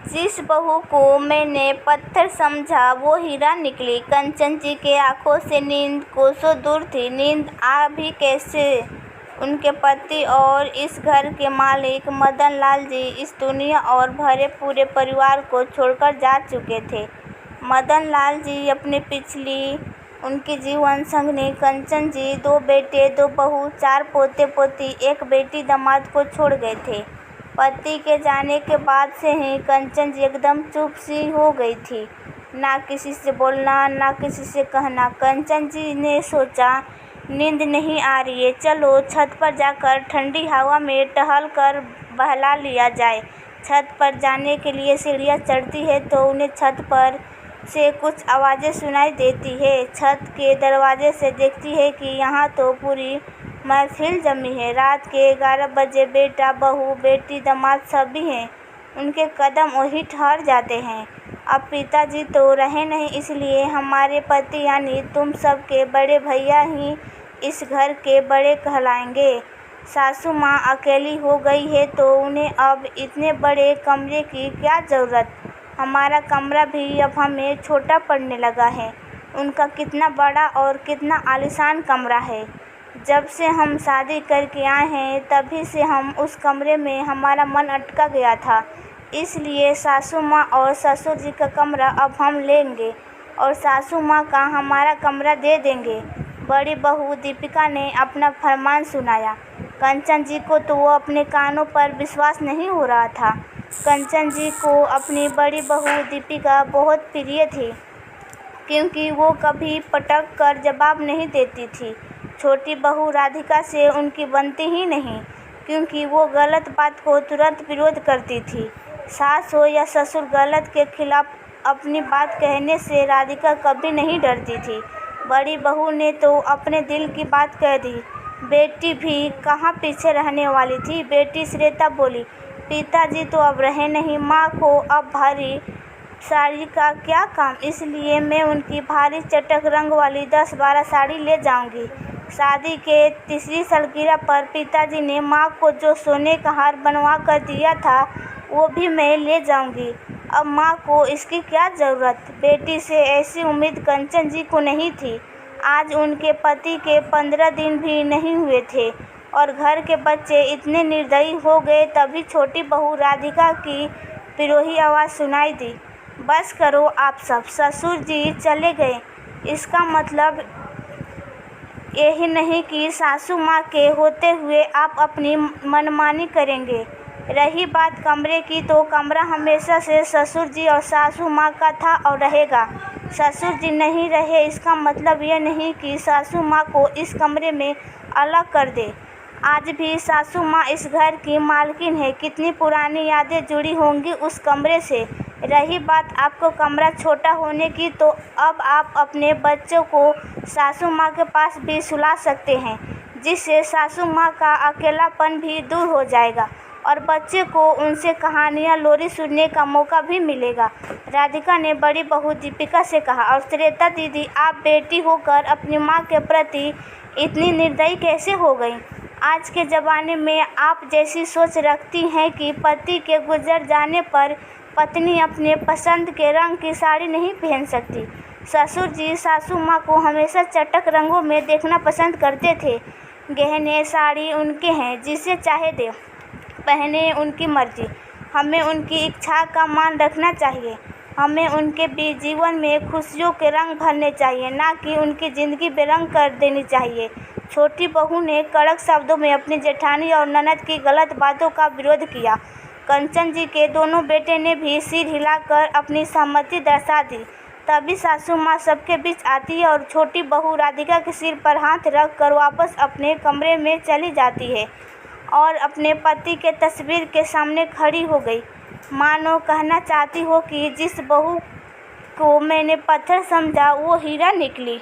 जिस बहू को मैंने पत्थर समझा वो हीरा निकली। कंचन जी के आंखों से नींद कोसों दूर थी। नींद आ भी कैसे? उनके पति और इस घर के मालिक मदन लाल जी इस दुनिया और भरे पूरे परिवार को छोड़कर जा चुके थे। मदन लाल जी अपने पिछली उनकी जीवन संगनी कंचन जी, 2 बेटे 2 बहू, 4 पोते पोती, 1 बेटी दामाद को छोड़ गए थे। पति के जाने के बाद से ही कंचन जी एकदम चुप सी हो गई थी। ना किसी से बोलना, ना किसी से कहना। कंचन जी ने सोचा नींद नहीं आ रही है, चलो छत पर जाकर ठंडी हवा में टहल कर बहला लिया जाए। छत पर जाने के लिए सीढ़ियाँ चढ़ती है तो उन्हें छत पर से कुछ आवाज़ें सुनाई देती है। छत के दरवाजे से देखती है कि यहाँ तो पूरी महफिल जमी है। रात के 11 बजे बेटा बहू बेटी दामाद सभी हैं। उनके कदम वहीं ठहर जाते हैं। अब पिताजी तो रहे नहीं, इसलिए हमारे पति यानी तुम सबके बड़े भैया ही इस घर के बड़े कहलाएंगे। सासू माँ अकेली हो गई है तो उन्हें अब इतने बड़े कमरे की क्या ज़रूरत। हमारा कमरा भी अब हमें छोटा पड़ने लगा है। उनका कितना बड़ा और कितना आलीशान कमरा है। जब से हम शादी करके आए हैं तभी से हम उस कमरे में हमारा मन अटका गया था। इसलिए सासू माँ और ससुर जी का कमरा अब हम लेंगे और सासू माँ का हमारा कमरा दे देंगे। बड़ी बहू दीपिका ने अपना फरमान सुनाया। कंचन जी को तो वो अपने कानों पर विश्वास नहीं हो रहा था। कंचन जी को अपनी बड़ी बहू दीपिका बहुत प्रिय थी, क्योंकि वो कभी पटक कर जवाब नहीं देती थी। छोटी बहू राधिका से उनकी बनती ही नहीं, क्योंकि वो गलत बात को तुरंत विरोध करती थी। सास हो या ससुर, गलत के खिलाफ अपनी बात कहने से राधिका कभी नहीं डरती थी। बड़ी बहू ने तो अपने दिल की बात कह दी। बेटी भी कहाँ पीछे रहने वाली थी। बेटी श्वेता बोली, पिताजी तो अब रहे नहीं, माँ को अब भारी साड़ी का क्या काम, इसलिए मैं उनकी भारी चटक रंग वाली 10-12 साड़ी ले जाऊंगी। शादी के 3री सालगिरह पर पिताजी ने माँ को जो सोने का हार बनवा कर दिया था वो भी मैं ले जाऊंगी। अब माँ को इसकी क्या ज़रूरत। बेटी से ऐसी उम्मीद कंचन जी को नहीं थी। आज उनके पति के 15 दिन भी नहीं हुए थे और घर के बच्चे इतने निर्दयी हो गए। तभी छोटी बहू राधिका की पिरोही आवाज़ सुनाई दी, बस करो आप सब, ससुर जी चले गए। इसका मतलब यही नहीं कि सासू माँ के होते हुए आप अपनी मनमानी करेंगे। रही बात कमरे की, तो कमरा हमेशा से ससुर जी और सासू माँ का था और रहेगा। ससुर जी नहीं रहे इसका मतलब यह नहीं कि सासू माँ को इस कमरे में अलग कर दे। आज भी सासू माँ इस घर की मालकिन है। कितनी पुरानी यादें जुड़ी होंगी उस कमरे से। रही बात आपको कमरा छोटा होने की, तो अब आप अपने बच्चों को सासू माँ के पास भी सुला सकते हैं, जिससे सासू माँ का अकेलापन भी दूर हो जाएगा और बच्चे को उनसे कहानियाँ लोरी सुनने का मौका भी मिलेगा। राधिका ने बड़ी बहू दीपिका से कहा, और श्वेता दीदी, आप बेटी होकर अपनी माँ के प्रति इतनी निर्दयी कैसे हो गई। आज के ज़माने में आप जैसी सोच रखती हैं कि पति के गुजर जाने पर पत्नी अपने पसंद के रंग की साड़ी नहीं पहन सकती। ससुर जी सासू माँ को हमेशा चटक रंगों में देखना पसंद करते थे। गहने साड़ी उनके हैं, जिसे चाहे दे पहने, उनकी मर्जी। हमें उनकी इच्छा का मान रखना चाहिए। हमें उनके भी जीवन में खुशियों के रंग भरने चाहिए, ना कि उनकी ज़िंदगी बेरंग कर देनी चाहिए। छोटी बहू ने कड़क शब्दों में अपनी जेठानी और ननद की गलत बातों का विरोध किया। कंचन जी के दोनों बेटे ने भी सिर हिलाकर अपनी सहमति दर्शा दी। तभी सासू माँ सबके बीच आती है और छोटी बहू राधिका के सिर पर हाथ रख कर वापस अपने कमरे में चली जाती है और अपने पति के तस्वीर के सामने खड़ी हो गई, मानो कहना चाहती हो कि जिस बहू को मैंने पत्थर समझा वो हीरा निकली।